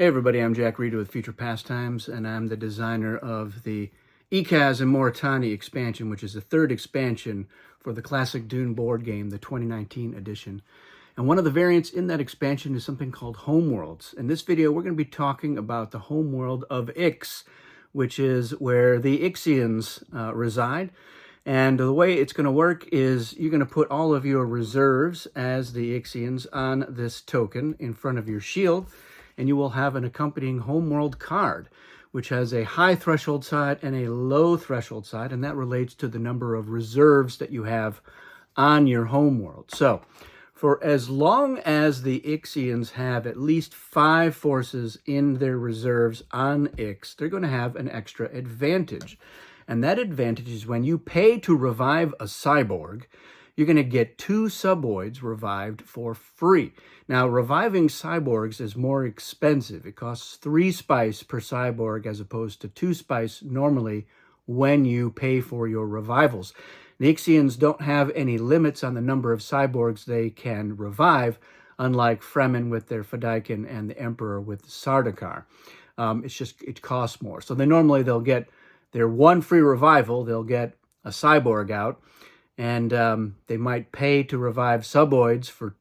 Hey everybody, I'm Jack Reeder with Future Pastimes, and I'm the designer of the Icaz and Moritani expansion, which is the third expansion for the classic Dune board game, the 2019 edition. And one of the variants in that expansion is something called Homeworlds. In this video, we're going to be talking about the homeworld of Ix, which is where the Ixians reside. And the way it's going to work is you're going to put all of your reserves as the Ixians on this token in front of your shield, and you will have an accompanying Homeworld card, which has a high threshold side and a low threshold side, and that relates to the number of reserves that you have on your Homeworld. So, for as long as the Ixians have at least 5 forces in their reserves on Ix, they're going to have an extra advantage. And that advantage is when you pay to revive a cyborg, you're going to get 2 suboids revived for free. Now, reviving cyborgs is more expensive. It costs 3 spice per cyborg as opposed to 2 spice normally when you pay for your revivals. The Ixians don't have any limits on the number of cyborgs they can revive, unlike Fremen with their Fedaykin and the Emperor with Sardaukar. It costs more. So they'll get their 1 free revival, they'll get a cyborg out, and they might pay to revive suboids for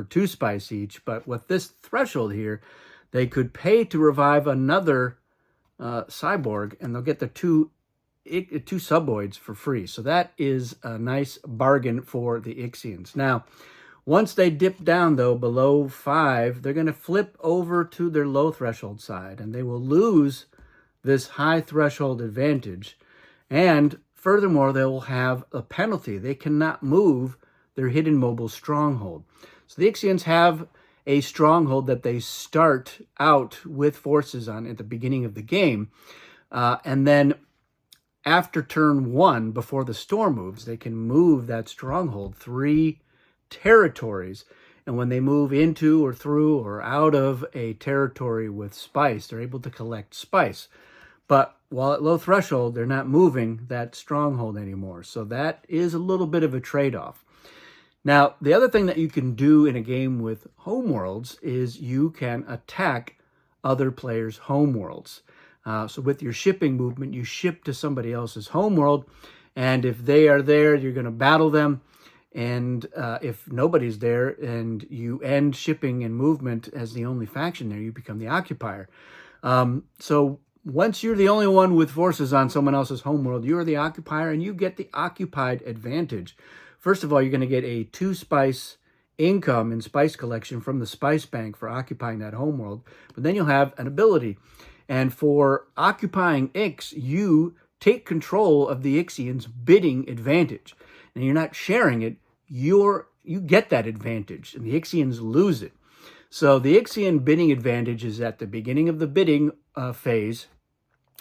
2 spice each, but with this threshold here, they could pay to revive another cyborg, and they'll get the 2 suboids for free. So that is a nice bargain for the Ixians. Now, once they dip down, though, below 5, they're going to flip over to their low threshold side, and they will lose this high threshold advantage. And furthermore, they will have a penalty. They cannot move their hidden mobile stronghold. So the Ixians have a stronghold that they start out with forces on at the beginning of the game. And then after turn 1, before the storm moves, they can move that stronghold 3 territories. And when they move into or through or out of a territory with spice, they're able to collect spice. But while at low threshold, they're not moving that stronghold anymore. So that is a little bit of a trade-off. Now, the other thing that you can do in a game with homeworlds is you can attack other players' homeworlds. So with your shipping movement, you ship to somebody else's homeworld, and if they are there, you're going to battle them. And if nobody's there and you end shipping and movement as the only faction there, you become the occupier. So once you're the only one with forces on someone else's homeworld, you're the occupier and you get the occupied advantage. First of all, you're going to get a 2 spice income in spice collection from the spice bank for occupying that homeworld. But then you'll have an ability. And for occupying Ix, you take control of the Ixian's bidding advantage. And you're not sharing it, you get that advantage, and the Ixians lose it. So the Ixian bidding advantage is at the beginning of the bidding phase.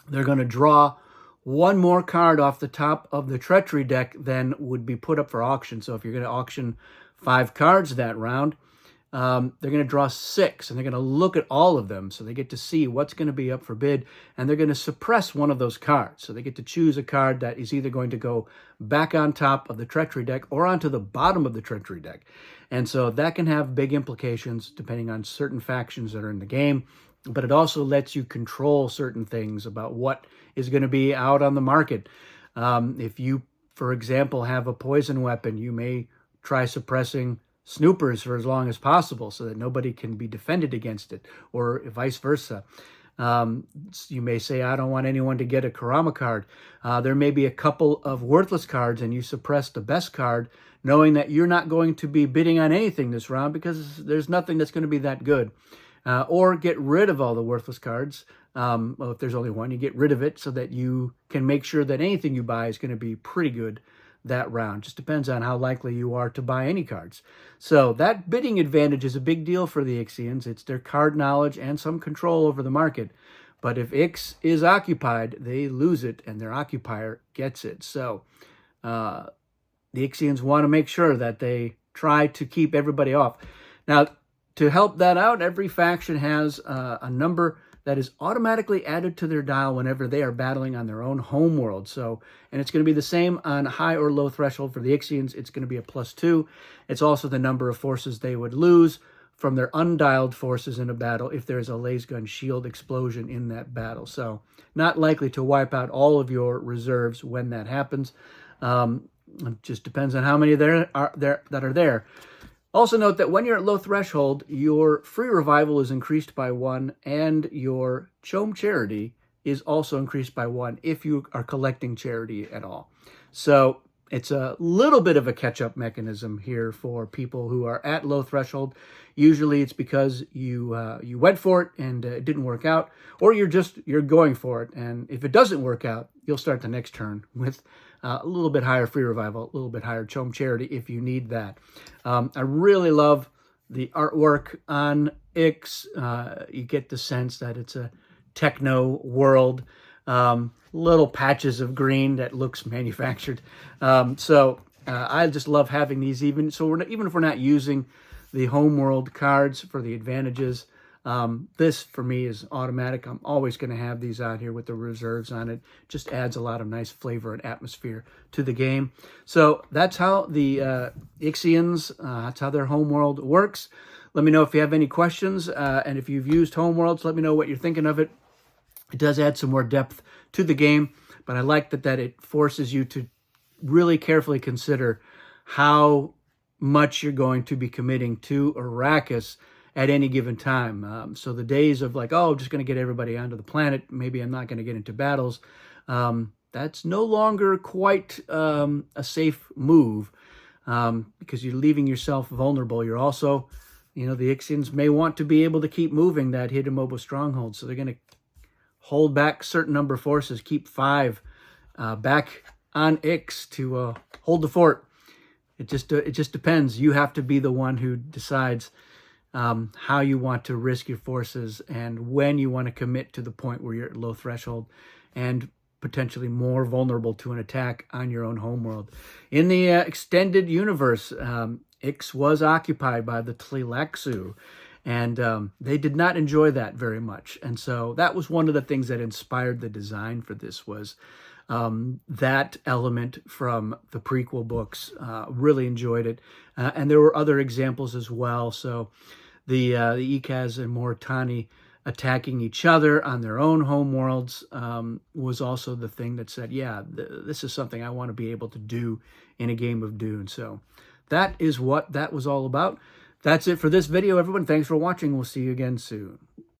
They're going to draw 1 more card off the top of the treachery deck than would be put up for auction. So if you're going to auction 5 cards that round, they're going to draw 6, and they're going to look at all of them. So they get to see what's going to be up for bid, and they're going to suppress one of those cards. So they get to choose a card that is either going to go back on top of the treachery deck or onto the bottom of the treachery deck. And so that can have big implications depending on certain factions that are in the game. But it also lets you control certain things about what is going to be out on the market. If you, for example, have a poison weapon, you may try suppressing snoopers for as long as possible so that nobody can be defended against it, or vice versa. You may say, I don't want anyone to get a Karama card. There may be a couple of worthless cards, and you suppress the best card, knowing that you're not going to be bidding on anything this round because there's nothing that's going to be that good. Or get rid of all the worthless cards. Well, if there's only one, you get rid of it so that you can make sure that anything you buy is going to be pretty good that round. Just depends on how likely you are to buy any cards. So that bidding advantage is a big deal for the Ixians. It's their card knowledge and some control over the market. But if Ix is occupied, they lose it and their occupier gets it. So the Ixians want to make sure that they try to keep everybody off. Now, to help that out, every faction has a number that is automatically added to their dial whenever they are battling on their own homeworld. So, and it's going to be the same on high or low threshold for the Ixians. It's going to be a +2. It's also the number of forces they would lose from their undialed forces in a battle if there's a lasgun shield explosion in that battle. So not likely to wipe out all of your reserves when that happens. It just depends on how many that are there. Also note that when you're at low threshold, your free revival is increased by 1, and your Chome Charity is also increased by 1 if you are collecting charity at all. So it's a little bit of a catch-up mechanism here for people who are at low threshold. Usually it's because you went for it and it didn't work out, or you're going for it, and if it doesn't work out, you'll start the next turn with a little bit higher free revival, a little bit higher Chome Charity if you need that. I really love the artwork on Ix. You get the sense that it's a techno world. Little patches of green that looks manufactured. I just love having these, even if we're not using the Homeworld cards for the advantages. This for me is automatic. I'm always going to have these out here with the reserves on it. Just adds a lot of nice flavor and atmosphere to the game. So that's how the Ixians, that's how their Homeworld works. Let me know if you have any questions, and if you've used Homeworlds, let me know what you're thinking of it. It does add some more depth to the game, but I like that it forces you to really carefully consider how much you're going to be committing to Arrakis at any given time. So the days of like, oh, I'm just going to get everybody onto the planet, maybe I'm not going to get into battles, that's no longer quite a safe move, because you're leaving yourself vulnerable. You're also, the Ixians may want to be able to keep moving that hidden mobile stronghold, so they're going to hold back a certain number of forces, keep 5 back on Ix to hold the fort. It just depends. You have to be the one who decides how you want to risk your forces and when you want to commit to the point where you're at low threshold and potentially more vulnerable to an attack on your own homeworld. In the extended universe, Ix was occupied by the Tleilaxu, and they did not enjoy that very much. And so that was one of the things that inspired the design for this, was that element from the prequel books. Really enjoyed it. And there were other examples as well. So the Ikaz and Moritani attacking each other on their own homeworlds was also the thing that said, yeah, this is something I want to be able to do in a game of Dune. So that is what that was all about. That's it for this video, everyone. Thanks for watching. We'll see you again soon.